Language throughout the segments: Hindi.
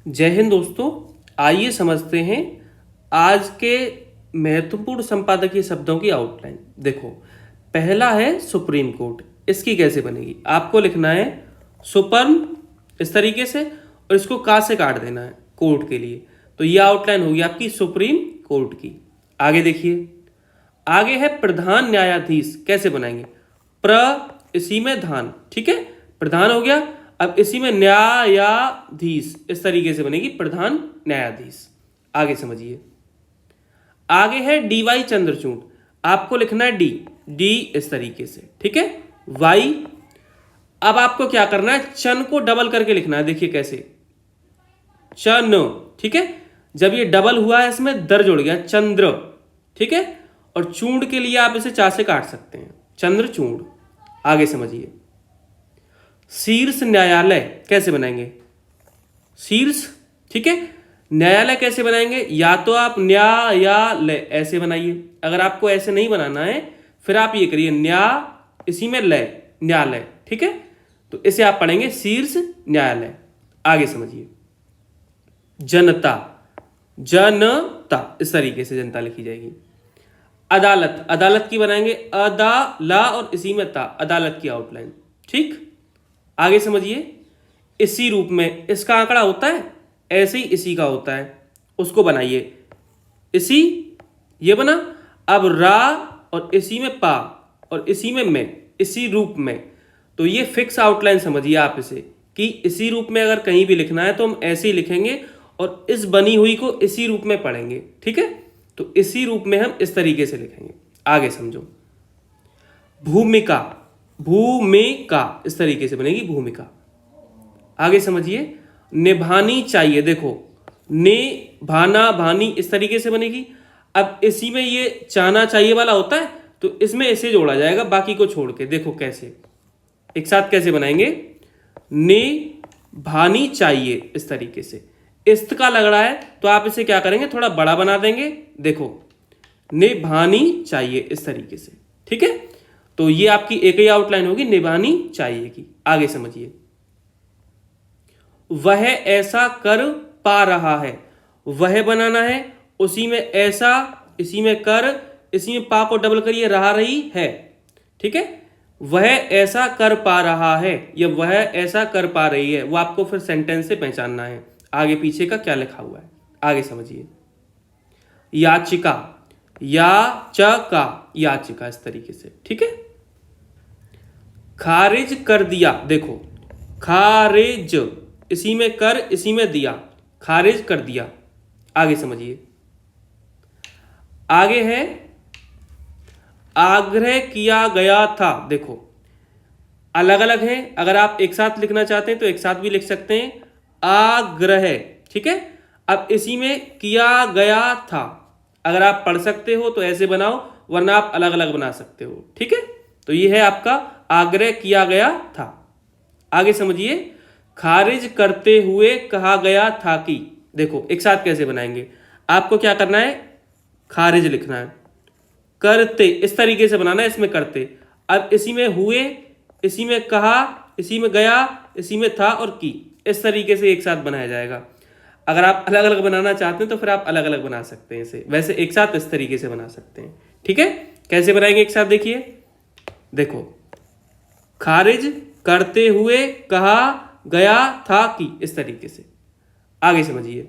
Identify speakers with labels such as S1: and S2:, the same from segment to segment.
S1: जय हिंद दोस्तों। आइए समझते हैं आज के महत्वपूर्ण संपादकीय शब्दों की आउटलाइन। देखो, पहला है सुप्रीम कोर्ट। इसकी कैसे बनेगी? आपको लिखना है सुपरम इस तरीके से और इसको का से काट देना है कोर्ट के लिए। तो ये आउटलाइन होगी आपकी सुप्रीम कोर्ट की। आगे देखिए, आगे है प्रधान न्यायाधीश। कैसे बनाएंगे? इसी में धान, ठीक है, प्रधान हो गया। अब इसी में न्यायाधीश इस तरीके से बनेगी प्रधान न्यायाधीश। आगे समझिए, आगे है डीवाई चंद्रचूड़। आपको लिखना है डी इस तरीके से, ठीक है, वाई। अब आपको क्या करना है, चन को डबल करके लिखना है। देखिए कैसे, चन, ठीक है। जब ये डबल हुआ है इसमें दर जुड़ गया, चंद्र, ठीक है। और चूड़ के लिए आप इसे चा से काट सकते हैं, चंद्रचूड़। आगे समझिए, शीर्ष न्यायालय कैसे बनाएंगे? शीर्ष, ठीक है। न्यायालय कैसे बनाएंगे? या तो आप न्यायालय ऐसे बनाइए, अगर आपको ऐसे नहीं बनाना है फिर आप ये करिए इसी में लय, न्यायालय, ठीक है। तो इसे आप पढ़ेंगे शीर्ष न्यायालय। आगे समझिए, जनता, जनता इस तरीके से जनता लिखी जाएगी। अदालत, अदालत की बनाएंगे ला और इसी में ता, अदालत की आउटलाइन, ठीक। आगे समझिए, इसी रूप में इसका आंकड़ा होता है, ऐसे ही इसी का होता है, उसको बनाइए। इसी, ये बना। अब रा और इसी में पा और इसी में मैं, इसी रूप में। तो ये फिक्स आउटलाइन समझिए आप इसे, कि इसी रूप में अगर कहीं भी लिखना है तो हम ऐसे ही लिखेंगे और इस बनी हुई को इसी रूप में पढ़ेंगे, ठीक है। तो इसी रूप में हम इस तरीके से लिखेंगे। आगे समझो, भूमिका, भूमिका इस तरीके से बनेगी भूमिका। आगे समझिए, निभानी चाहिए। देखो, निभाना भानी इस तरीके से बनेगी। अब इसी में ये चाहना चाहिए वाला होता है तो इसमें इसे जोड़ा जाएगा, बाकी को छोड़ के। देखो कैसे, एक साथ कैसे बनाएंगे, निभानी चाहिए इस तरीके से। इस्त का लग रहा है तो आप इसे क्या करेंगे, थोड़ा बड़ा बना देंगे। देखो, निभानी चाहिए इस तरीके से, ठीक है। तो ये आपकी एक ही आउटलाइन होगी, निभानी चाहिए की। आगे समझिए, वह ऐसा कर पा रहा है। वह बनाना है, उसी में ऐसा, इसी में कर, इसी में पा को डबल करिए, रहा रही है, ठीक है। वह ऐसा कर पा रहा है या वह ऐसा कर पा रही है, वो आपको फिर सेंटेंस से पहचानना है आगे पीछे का क्या लिखा हुआ है। आगे समझिए, याचिका, याचिका इस तरीके से, ठीक है। खारिज कर दिया। देखो, खारिज, इसी में कर, इसी में दिया, खारिज कर दिया। आगे समझिए, आगे है आग्रह किया गया था। देखो, अलग अलग है, अगर आप एक साथ लिखना चाहते हैं तो एक साथ भी लिख सकते हैं, आग्रह, ठीक है। अब इसी में किया गया था, अगर आप पढ़ सकते हो तो ऐसे बनाओ, वरना आप अलग अलग बना सकते हो, ठीक है। तो ये है आपका आग्रह किया गया था। आगे समझिए, खारिज करते हुए कहा गया था कि। देखो, एक साथ कैसे बनाएंगे, आपको क्या करना है, खारिज लिखना है, करते इस तरीके से बनाना है, इसमें करते। अब इसी में हुए, इसी में कहा, इसी में गया, इसी में था और की, इस तरीके से एक साथ बनाया जाएगा। अगर आप अलग अलग बनाना चाहते हैं तो फिर आप अलग अलग बना सकते हैं इसे, वैसे एक साथ इस तरीके से बना सकते हैं, ठीक है। कैसे बनाएंगे एक साथ, देखिए। देखो, खारिज करते हुए कहा गया था कि, इस तरीके से। आगे समझिए,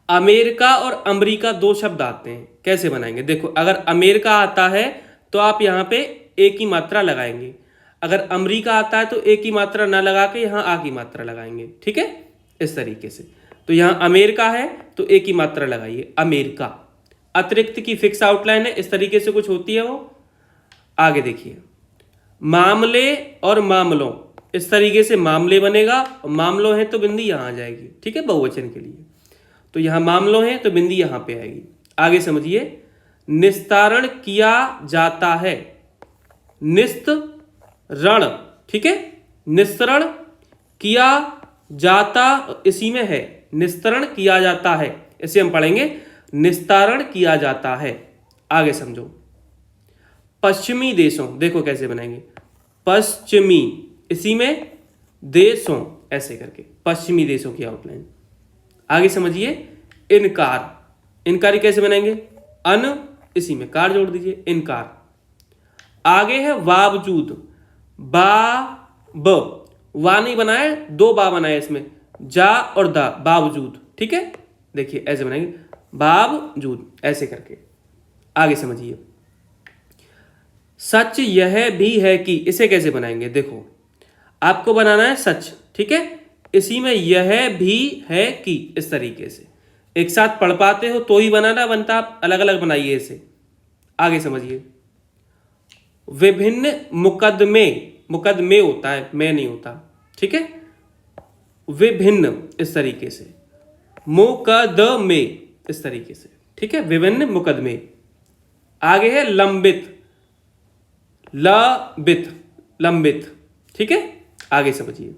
S1: अमेरिका और अमेरिका दो शब्द आते हैं, कैसे बनाएंगे? देखो, अगर अमेरिका आता है तो आप यहां पे एक ही मात्रा लगाएंगे, अगर अमेरिका आता है तो एक ही मात्रा ना लगा के यहां आ की मात्रा लगाएंगे, ठीक है, इस तरीके से। तो यहां अमेरिका है तो एक ही मात्रा लगाइए, अमेरिका। अतिरिक्त की फिक्स आउटलाइन है, इस तरीके से कुछ होती है वो। आगे देखिए, मामले और मामलों, इस तरीके से मामले बनेगा, और मामलों है तो बिंदी यहां आ जाएगी, ठीक है, बहुवचन के लिए। तो यहां मामलों है तो बिंदी यहां पे आएगी। आगे समझिए, निस्तारण किया जाता है, निस्तरण, ठीक है, निस्तरण किया जाता इसी में है, निस्तरण किया जाता है, इसे हम पढ़ेंगे निस्तारण किया जाता है। आगे समझो, पश्चिमी देशों, देखो कैसे बनाएंगे, पश्चिमी, इसी में देशों, ऐसे करके पश्चिमी देशों की आउटलाइन। आगे समझिए इनकार। इनकारी कैसे बनाएंगे? अन, इसी में कार जोड़ दीजिए, इनकार। आगे है बावजूद। वा नहीं बनाए, दो बा बनाए इसमें, जा और दा, बावजूद। ठीक है, देखिए ऐसे बनाएंगे बावजूद, ऐसे करके। आगे समझिए सच यह भी है कि, इसे कैसे बनाएंगे? देखो आपको बनाना है सच, ठीक है, इसी में यह भी है कि, इस तरीके से एक साथ पढ़ पाते हो तो ही बनाना बनता, आप अलग अलग बनाइए इसे। आगे समझिए विभिन्न मुकदमे, मुकदमे होता है, मैं नहीं होता, ठीक है, विभिन्न इस तरीके से, मुकदमे इस तरीके से, ठीक है, विभिन्न मुकदमे। आगे है लंबित, लबित, लंबित, ठीक है। आगे समझिए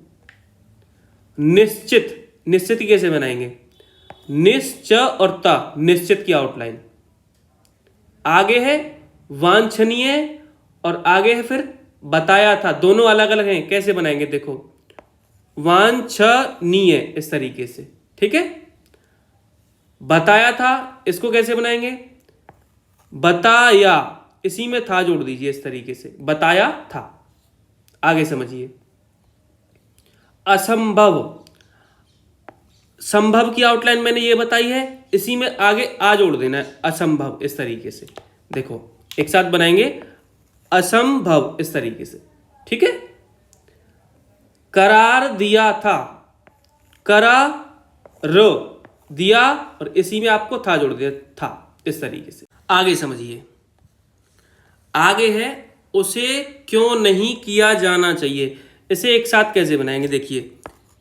S1: निश्चित। निश्चित कैसे बनाएंगे? निश्च और ता, निश्चित की आउटलाइन। आगे है वांछनीय और आगे है फिर बताया था, दोनों अलग अलग हैं, कैसे बनाएंगे? देखो वांछनीय इस तरीके से, ठीक है। बताया था, इसको कैसे बनाएंगे? बताया, इसी में था जोड़ दीजिए इस तरीके से, बताया था। आगे समझिए असंभव। संभव की आउटलाइन मैंने ये बताई है, इसी में आगे आ जोड़ देना है, असंभव इस तरीके से। देखो एक साथ बनाएंगे असंभव इस तरीके से, ठीक है। करार दिया था, करार दिया और इसी में आपको था जोड़ दिया, था, इस तरीके से। आगे समझिए आगे है उसे क्यों नहीं किया जाना चाहिए। इसे एक साथ कैसे बनाएंगे? देखिए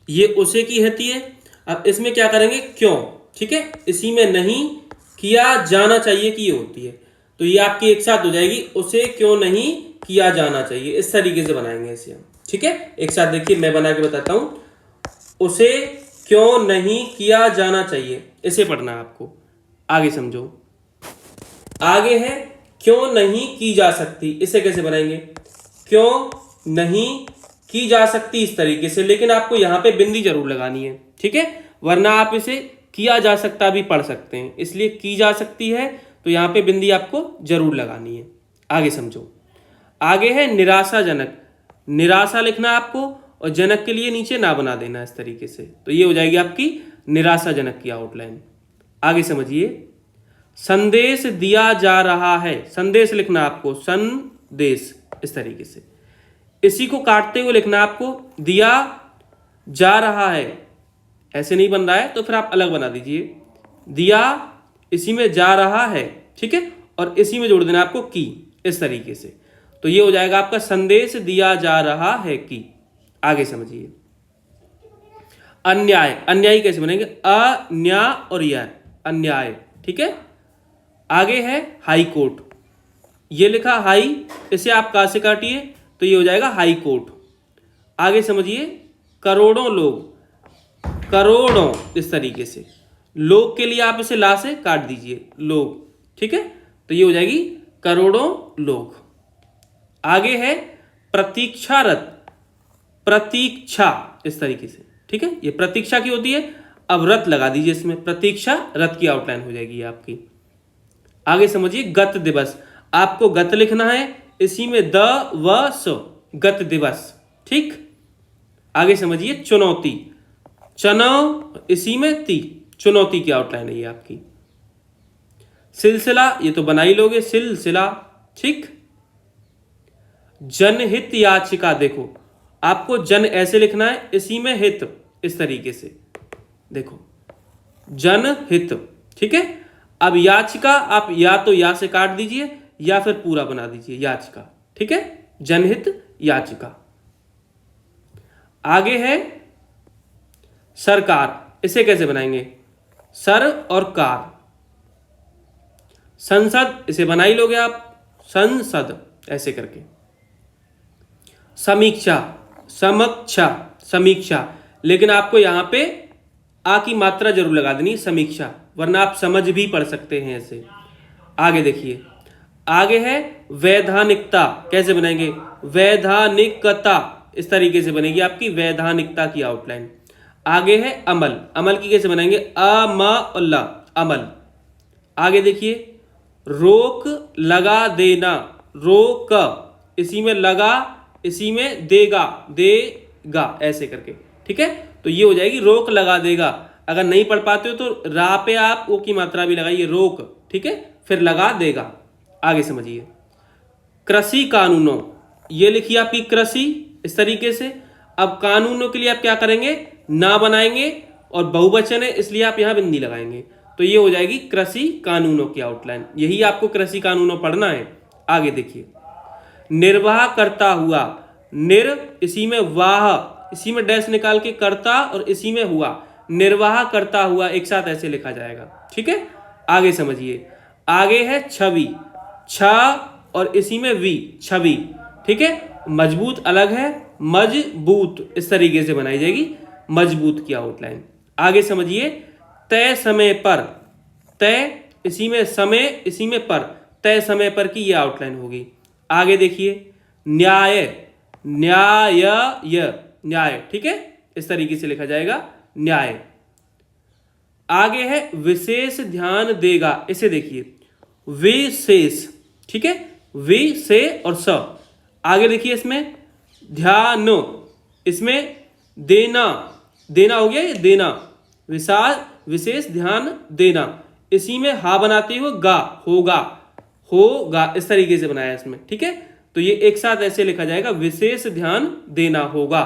S1: ये उसे की होती है, अब इसमें क्या करेंगे? क्यों, ठीक है, इसी में नहीं किया जाना चाहिए की ये होती है, तो ये आपकी एक साथ हो जाएगी, उसे क्यों नहीं किया जाना चाहिए। इस तरीके से बनाएंगे इसे हम, ठीक है। एक साथ देखिए मैं बना के बताता हूं, उसे क्यों नहीं किया जाना चाहिए, इसे पढ़ना है आपको। आगे समझो आगे है क्यों नहीं की जा सकती, इसे कैसे बनाएंगे? क्यों नहीं की जा सकती इस तरीके से, लेकिन आपको यहां पे बिंदी जरूर लगानी है, ठीक है, वरना आप इसे किया जा सकता भी पढ़ सकते हैं, इसलिए की जा सकती है तो यहां पे बिंदी आपको जरूर लगानी है। आगे समझो आगे है निराशाजनक। निराशा लिखना आपको और जनक के लिए नीचे ना बना देना इस तरीके से, तो ये हो जाएगी आपकी निराशाजनक की आउटलाइन। आगे समझिए संदेश दिया जा रहा है। संदेश लिखना आपको, संदेश इस तरीके से, इसी को काटते हुए लिखना आपको, दिया जा रहा है, ऐसे नहीं बन रहा है तो फिर आप अलग बना दीजिए, दिया इसी में जा रहा है, ठीक है, और इसी में जोड़ देना आपको की, इस तरीके से, तो ये हो जाएगा आपका संदेश दिया जा रहा है की। आगे समझिए अन्याय। अन्याय कैसे बनेंगे? अन्याय और यह, अन्याय, ठीक है। आगे है हाई कोर्ट, ये लिखा हाई, इसे आप का से काटिए तो ये हो जाएगा हाई कोर्ट। आगे समझिए करोड़ों लोग, करोड़ों इस तरीके से, लोग के लिए आप इसे ला से काट दीजिए, लोग, ठीक है, तो ये हो जाएगी करोड़ों लोग। आगे है प्रतीक्षारत, प्रतीक्षा इस तरीके से, ठीक है, ये प्रतीक्षा की होती है, अब रत लगा दीजिए इसमें, प्रतीक्षा रत की आउटलाइन हो जाएगी आपकी। आगे समझिए गत दिवस, आपको गत लिखना है, इसी में द व स, गत दिवस, ठीक। आगे समझिए चुनौती, चुनाव इसी में ती, चुनौती की आउटलाइन है ये आपकी। सिलसिला, ये तो बना ही लोगे, सिलसिला, ठीक। जनहित याचिका, देखो आपको जन ऐसे लिखना है, इसी में हित इस तरीके से, देखो जनहित, ठीक है। अब याचिका आप या तो या से काट दीजिए या फिर पूरा बना दीजिए याचिका, ठीक है, जनहित याचिका। आगे है सरकार, इसे कैसे बनाएंगे? सर और कार। संसद, इसे बना ही लोगे आप, संसद ऐसे करके। समीक्षा, समक्षा, समीक्षा, लेकिन आपको यहां पे आ की मात्रा जरूर लगा देनी, समीक्षा, वरना आप समझ भी पढ़ सकते हैं ऐसे। आगे देखिए आगे है वैधानिकता, कैसे बनाएंगे? वैधानिकता इस तरीके से बनेगी आपकी वैधानिकता की आउटलाइन। आगे है अमल, अमल की कैसे बनाएंगे, अमला, अमल। आगे देखिए, रोक लगा देना, रोक, इसी में लगा, इसी में देगा, देगा, ऐसे करके, ठीक है। तो ये हो जाएगी रोक लगा देगा। अगर नहीं पढ़ पाते हो तो रा पे आप ओ की मात्रा भी लगाइए, रोक, ठीक है, फिर लगा देगा। आगे समझिए, कृषि कानूनों, ये लिखिए आपकी कृषि इस तरीके से। अब कानूनों के लिए आप क्या करेंगे, ना बनाएंगे और बहुवचन है इसलिए आप यहां बिंदी लगाएंगे। तो ये हो जाएगी कृषि कानूनों की आउटलाइन। यही आपको कृषि कानूनों पढ़ना है। आगे देखिए, निर्वाह करता हुआ, निर इसी में वाह, इसी में डैश निकाल के करता और इसी में हुआ, निर्वाह करता हुआ, एक साथ ऐसे लिखा जाएगा, ठीक है। आगे समझिए, आगे है छवि, छ और इसी में वी, छवि, ठीक है। मजबूत अलग है, मजबूत इस तरीके से बनाई जाएगी, मजबूत की आउटलाइन। आगे समझिए, तय समय पर, तय इसी में समय, इसी में पर, तय समय पर की ये आउटलाइन होगी। आगे देखिए, न्याय, न्याय, न्याय, ठीक है, इस तरीके से लिखा जाएगा, न्याय। आगे है विशेष ध्यान देगा, इसे देखिए, विशेष, ठीक है, वि से और स। आगे देखिए, इसमें ध्यान, इसमें देना, देना हो गया ये, देना, विशेष ध्यान देना, इसी में हा बनाते हो गा, होगा, होगा, इस तरीके से बनाया इसमें, ठीक है। तो ये एक साथ ऐसे लिखा जाएगा, विशेष ध्यान देना होगा।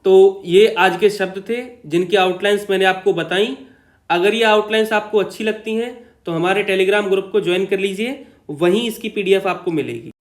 S1: तो ये आज के शब्द थे जिनकी आउटलाइंस मैंने आपको बताई। अगर ये आउटलाइंस आपको अच्छी लगती हैं तो हमारे टेलीग्राम ग्रुप को ज्वाइन कर लीजिए, वहीं इसकी PDF आपको मिलेगी।